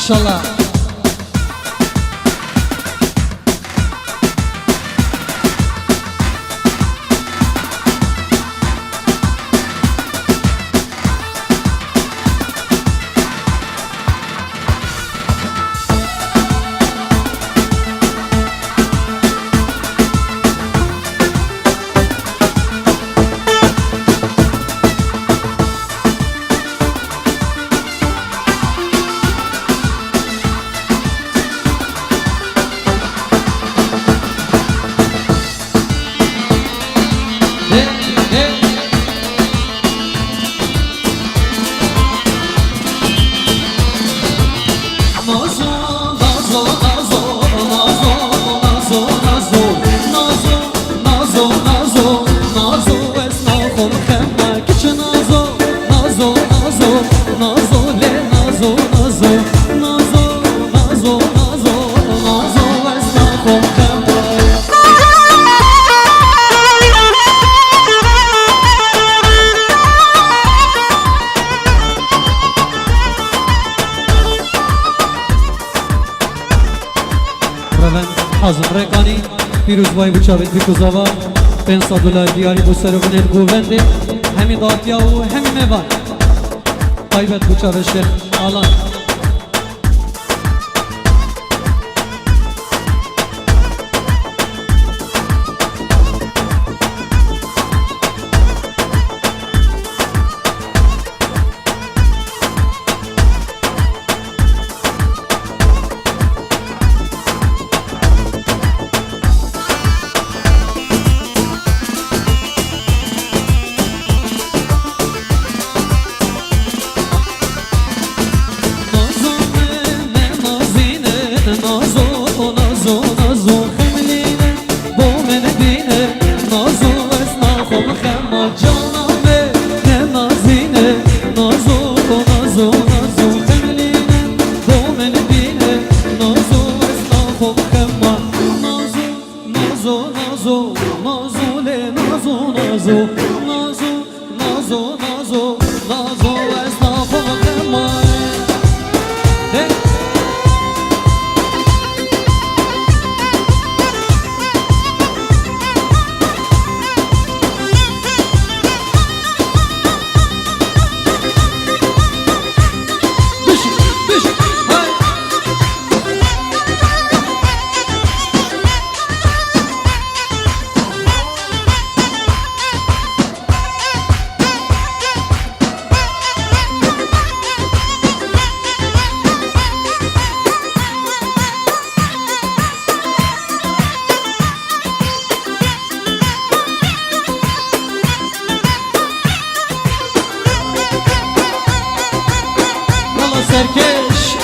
ماشاءالله. حازم رکانی پیروز بای بچاوید بکوزاوا پنسا دولار دیاری بو سرگونین گوونده همی داتیا و همی میوان قایبت بچاوید شیخ آلان سرکش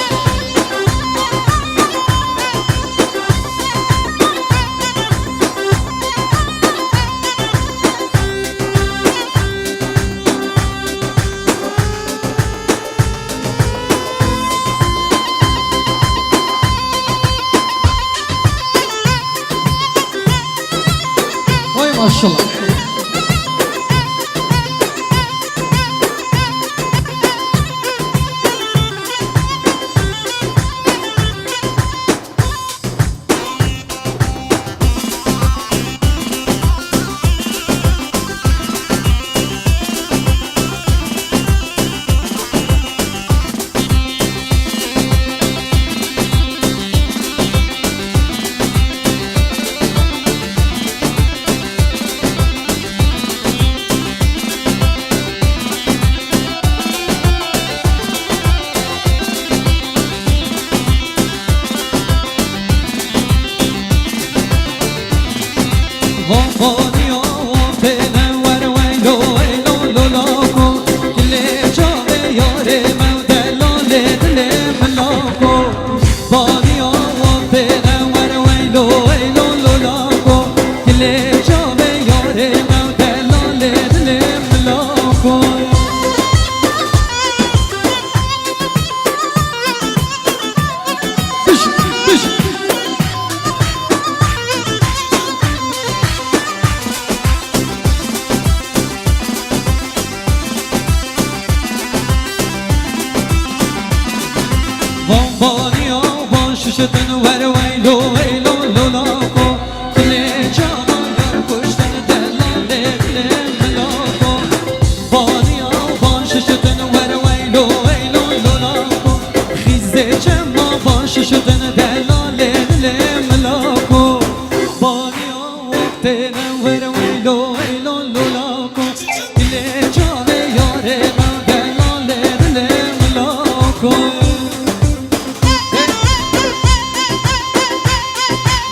وای ماشاءالله تنور ويلو ويلو لولاكو اللي جاني ياري ما قال لي ملاكو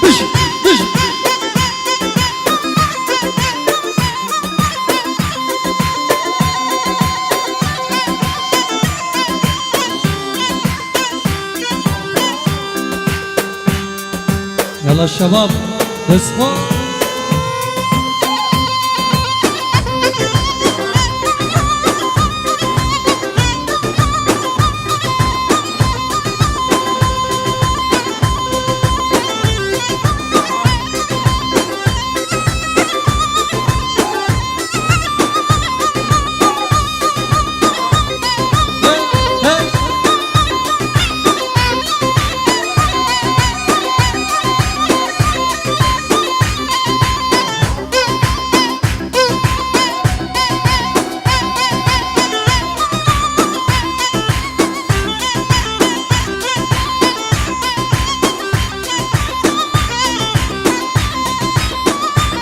بجي بجي يلا الشباب اصحوا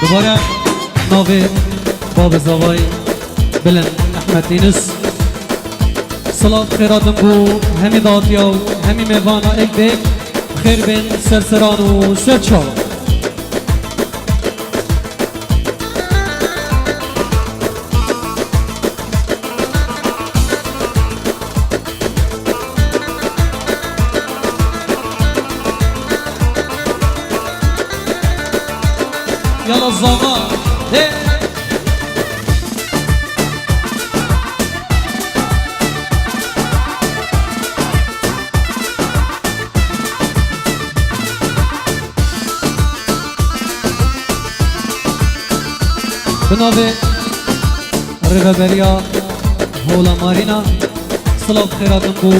دوباره ناوی باب زوای بلند احمد دینس صلات خیراتم بو همی داتیا و همی میوانا ایک دیک خیر بین سرسران و سرچاو يلا الزغار بنابه ريفابريا هولا مارينا صلاة خيراتم بو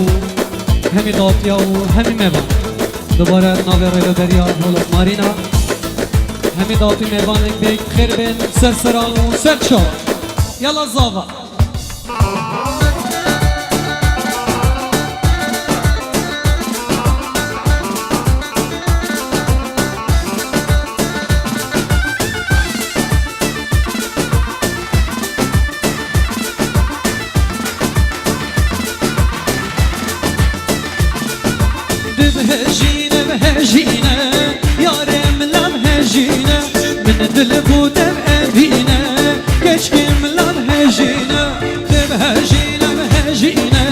همي داتيا و همي ميبان دوباره نابه ريفابريا هولا مارينا همي داتي ميبان اك بيك خير بين سرسران و سرچاو يلا الزاغا بهجينه بهجينه يارم لم هجينه من دل بودم أبينه كشكم لم هجينه بهجينه بهجينه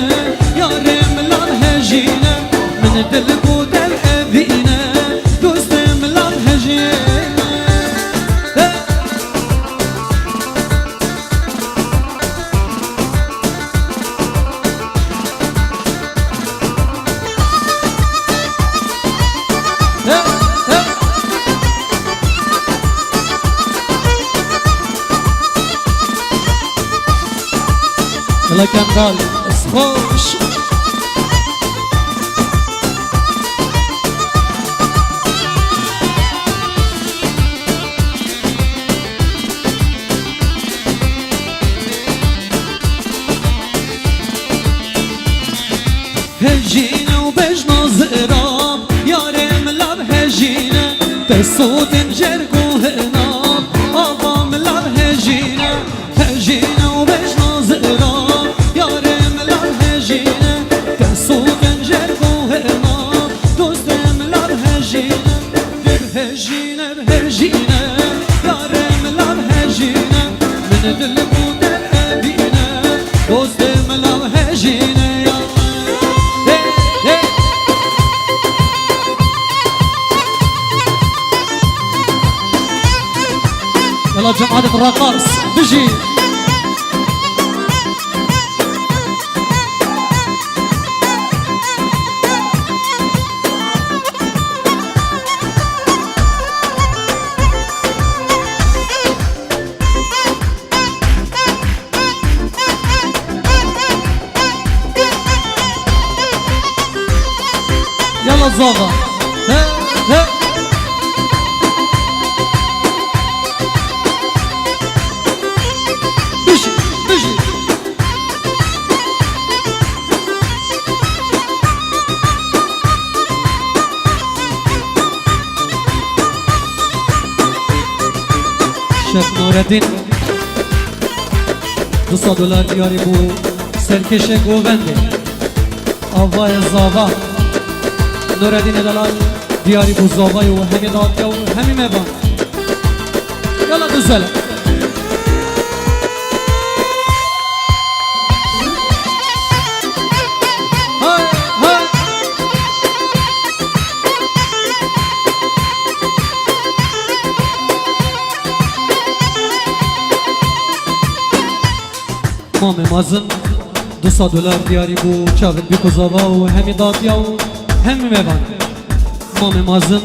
يارم لم هجينه من دل بودم أبينه دوستم لم هجينه يلا كندال اسخوش هجينا وبجنا زقراب يارم لاب هجينا بصوت جرقو هناب آبام لاب هجينا هجينا وبجنا زقراب يارم لاب هجينا بصوت جرقو هناب دوستم لاب هجينا بهجينا بهجينا يارم لاب هجينا من دل بودر أبينا دوستم لاب هجينا يلا جماعة الرقاص بجي يلا الزغا شیخ نوردین 200 دلار دیاری بو سرکش گوونده آوای زاوا نوردین دلال دیاری بو زاوای و همی داتیا و همی میبان یالا دوزله مام مازن 200 دلار دیاری بو چاوت بی کزاوا و همی داتیا و همی میبان مام مازن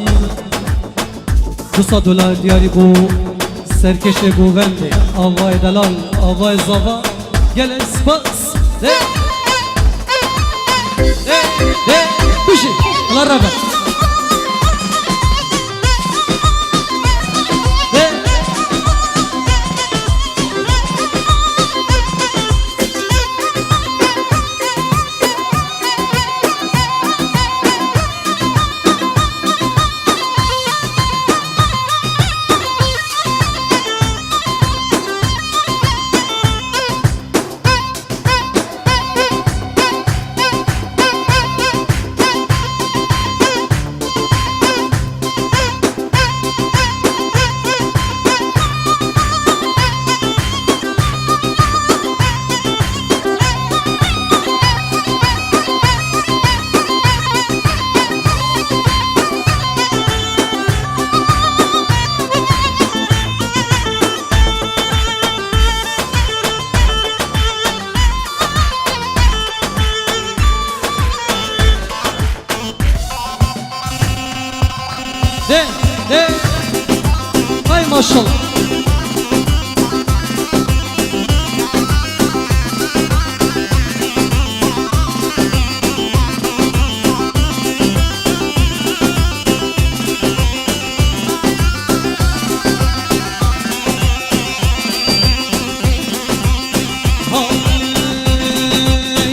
200 دلار دیاری بو سرکش گوونده آوای دلال آوای زاوا گل اسپاس ده ده ده بشی الله رابط de de ay maşallah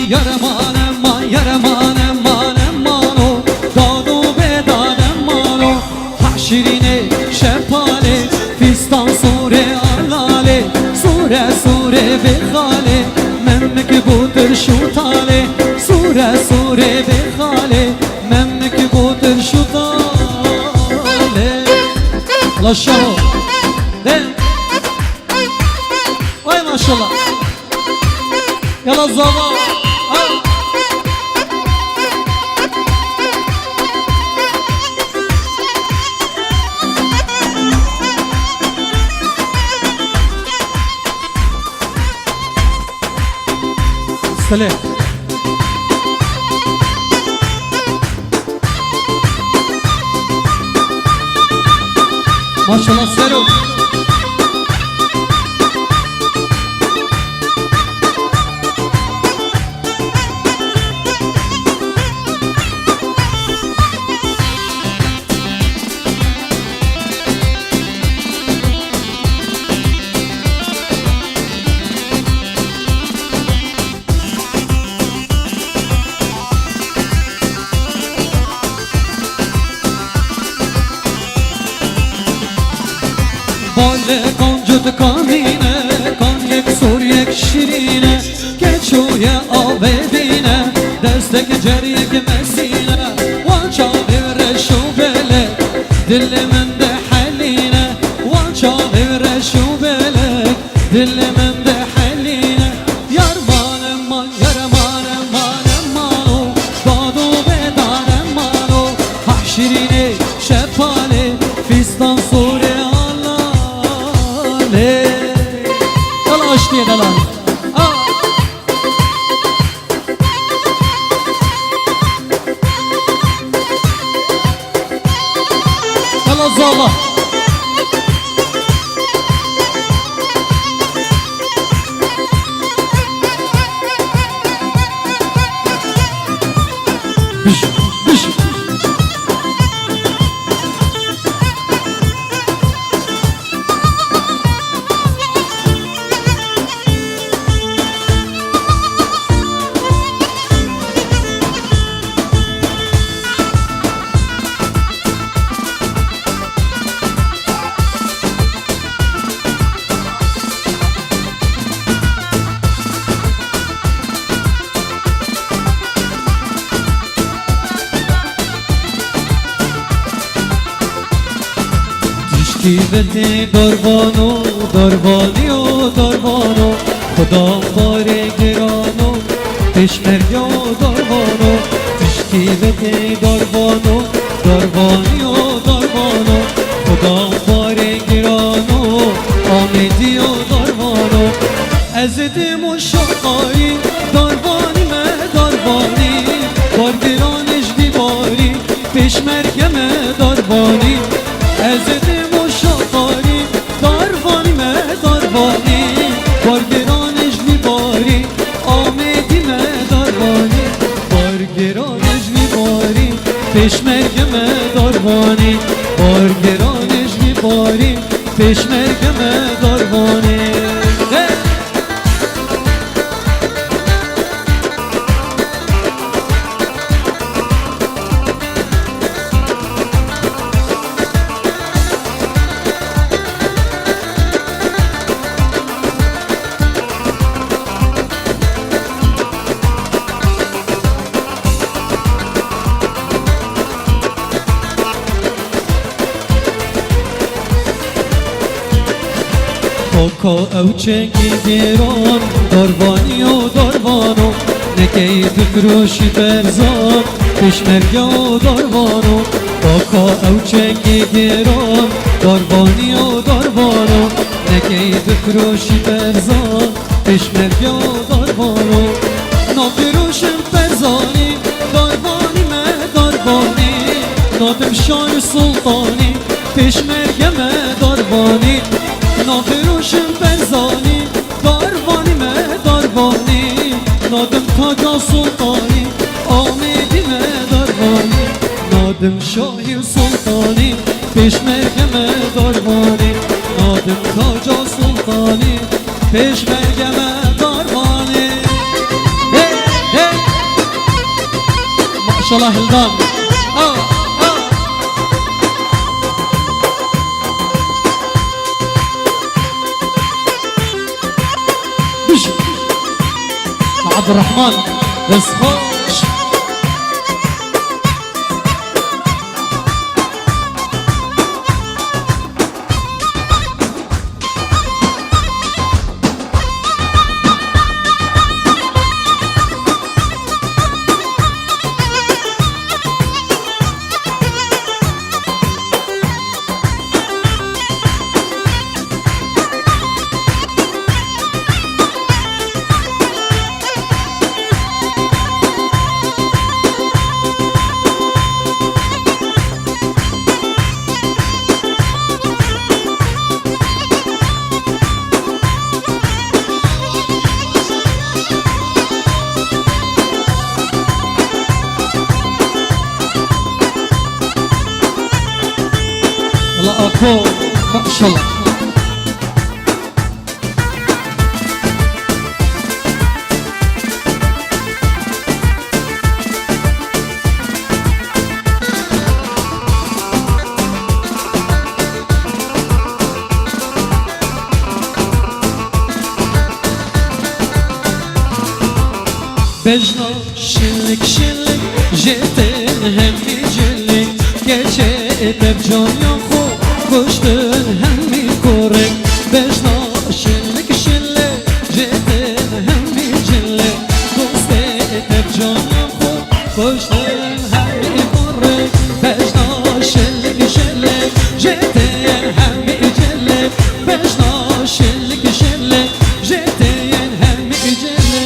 yaraman aman yaraman aman aman o dadu bedan aman o haşirine şefale fistan sure alale sure sure bekhale memmek budur şu tale sure sure bekhale memmek budur şu tale Allah şaho de vay maşallah yala zava سلام maşallah Sero Bale koncud kanine, kanyek suryek şirine Keçuye abedine, destek ceriyek mesine Vança devre şubele, dilimin de haline Vança devre şubele, dilimin de haline Yarman emman, yarman emman emman o Dadu bedan emman o Hahşirine şefale, fistan sure يلا اشتي يا دلال يلا الزابة بش بش تشکی بده داربانو داربانی و داربانو خدا بار گرانو پشمرگ و داربانو تشکی بده داربانو داربانی و داربانو خدا بار گرانو آمدی و داربانو از دیم و شقایی داربانی داربانی بار گرانش بیباری پشمرگ داربانی از دیم و شقایی داربانی داربانی بار گرانش بیباری آمدی داربانی بار گرانش بیباری پشمرگ داربانی بار گرانش بیباری پشمرگ داربانی کا او چنگی گیران داربانی و داربانو نکی تکروشی برزان پشمرگ و داربانو کا او چنگی گیران داربانی و داربانو نکی تکروشی برزان پشمرگ و داربانو نافروشم برزانی داربانی داربانی نادم شاه سلطانی پشمرگ داربانی نافروشم برزانی داربانی داربانی نادم تاجا سلطانی آمدی داربانی نادم شاهی سلطانی پشمرگ داربانی نادم تاجا سلطانی پشمرگ داربانی ماشاءالله هلدان عبد الرحمن بس خوش الله أكبر ما شاء الله بجنا شلك شلك جيتن همي جلك geçe tebcan yahu kuştun hemmi korek bejna şillik şillik jeten hemmi cille doste tebcan yahu kuştun hemmi korek bejna şillik şillik jeten hemmi cille bejna şillik şillik jeten hemmi cille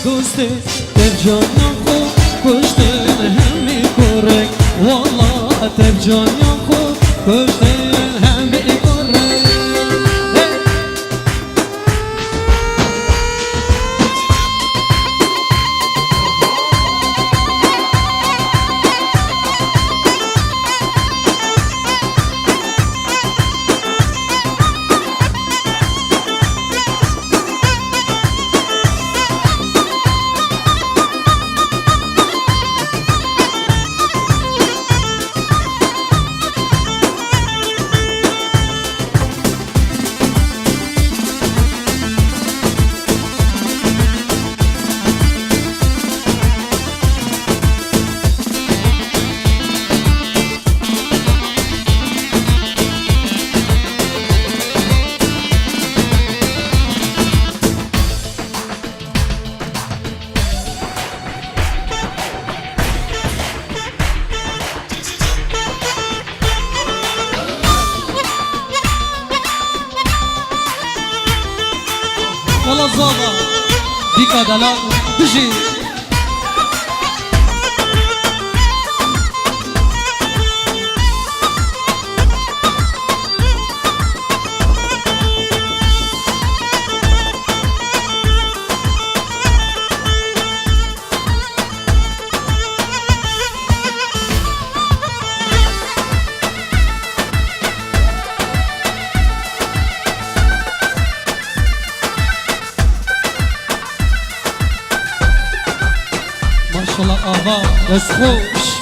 doste tebcan yahu kuştun hemmi korek Wallah tebcan yahu يلا الزوبة ديكا دلال بجي ما شاء الله آبا بس خوش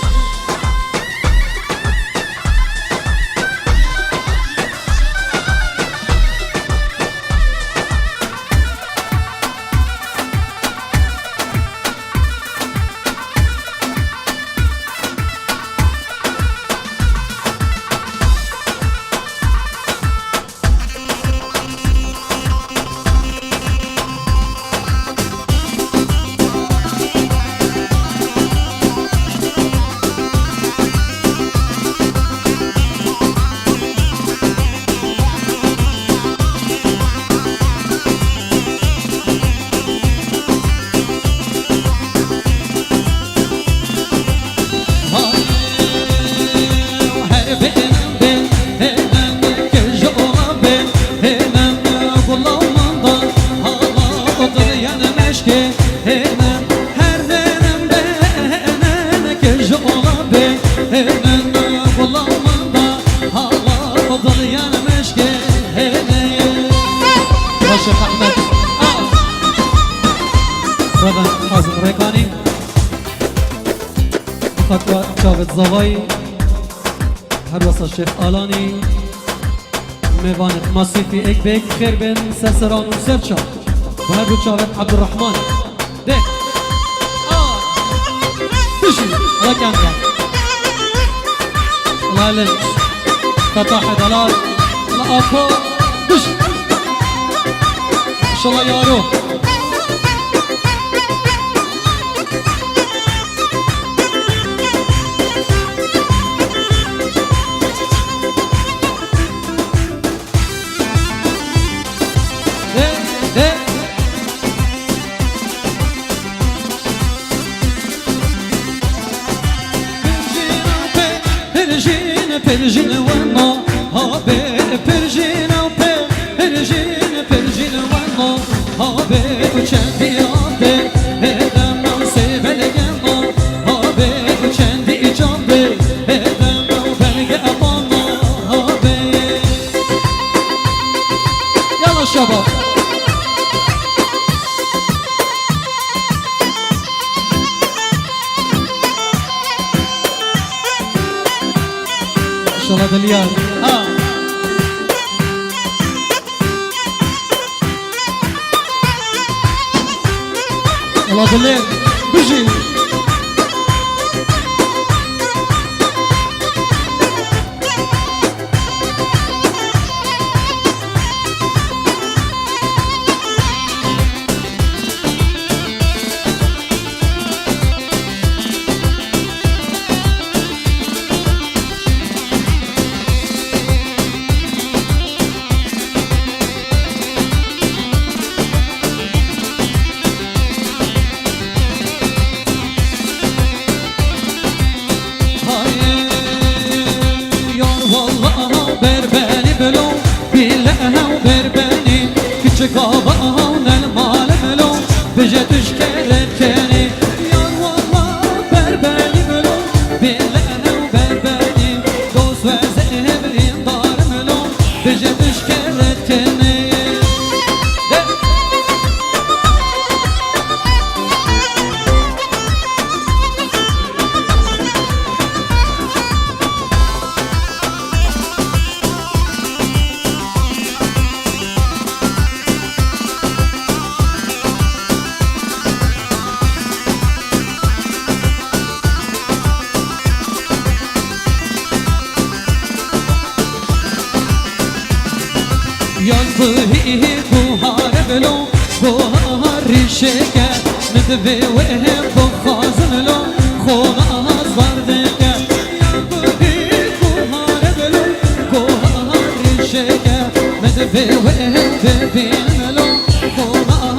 الشيخ أحمد رضا حازم ريقاني خطوة جاوید زواي هروس الشيخ آلاني ميوان ماسيفي اك بيك خير بين سسران وسرشا وهرو جاوید عبد الرحمن ده بشي ركان ده الله لنش فتاح دلال الله أكو بشي إن شاء الله يا روح Perjin wanno habe perjin pe perjin wanno habe tu çendi abe edem no sebelgenno habe tu çendi içambe edem no belge amanno habe yalla şabab الله دليان الله دليان بجي قابان المال ملو بجتش كرتني يا والله بربني ملو بالله وبربني دوس وزهب دار ملو بجتش كرتني ينبهي بوهار بلو بوهار شكر مدبي وهم بخازن لو خونا زبردك ينبهي بوهار بلو بوهار شكر مدبي وهم ببين لو خونا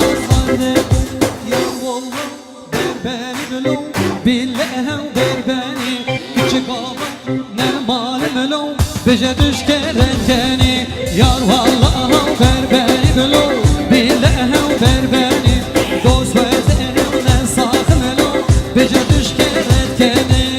بجا دشكرتني يار والله وبرباني بلو بالله وبرباني دوست وزني ونساخ ملو بجا دشكرتني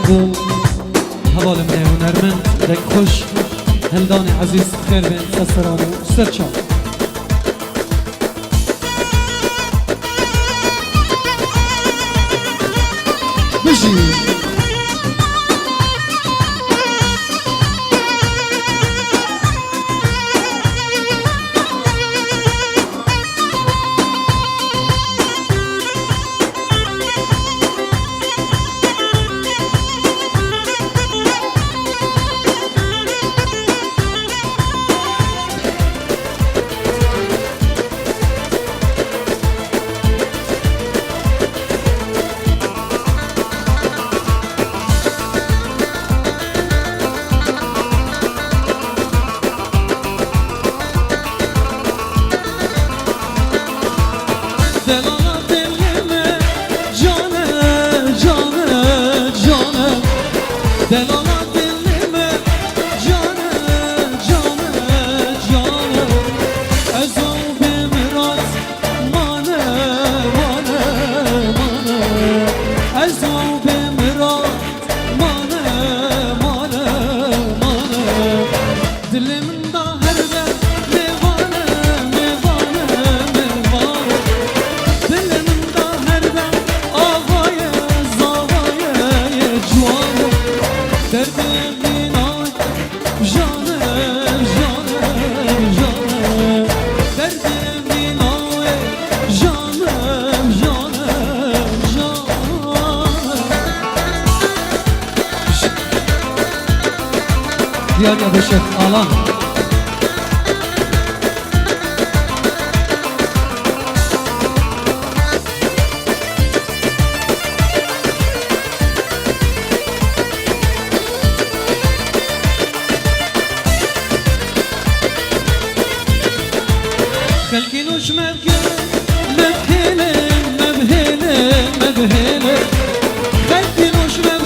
بو حوال من هنرمن دک خوش هلدان عزیز خیر بین سسران و سرچان بشی يا بشر الله خلكينوش مبهلة مبهلة مبهلة خلكينوش مبهلة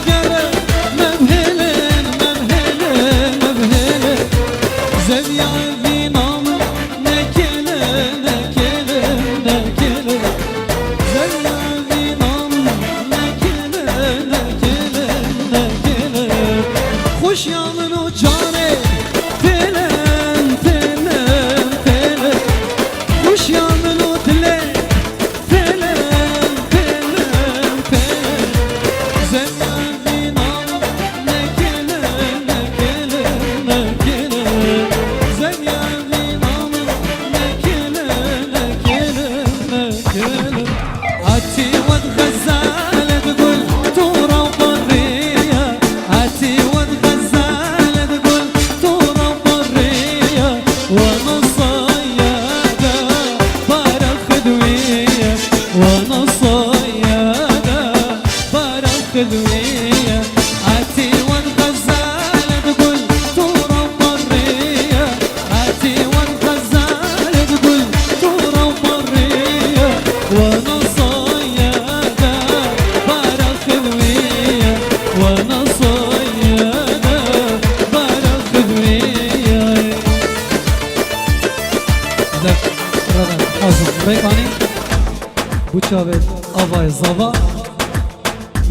بوچاوت آوای زاوا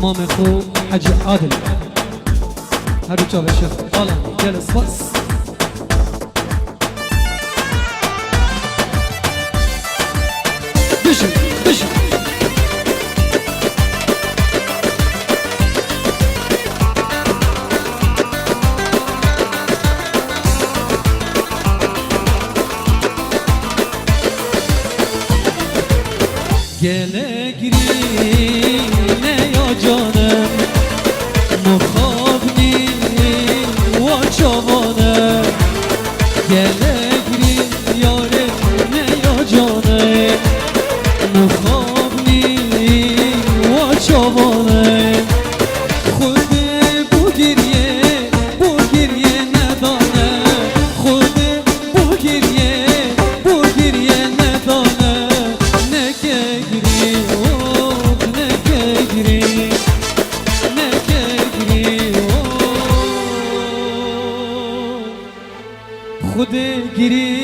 مام خو حجی عادل هر بوچاوت شف آلا جلس بس بشن بشن گله گیری نه یا جانم مخابنی و چوانه گله گیری یاره نه یا جانم مخابنی و چوانه خود بو گریه ندانه خود بو گریه ندانه نکه گیری نکه گیری خود گیری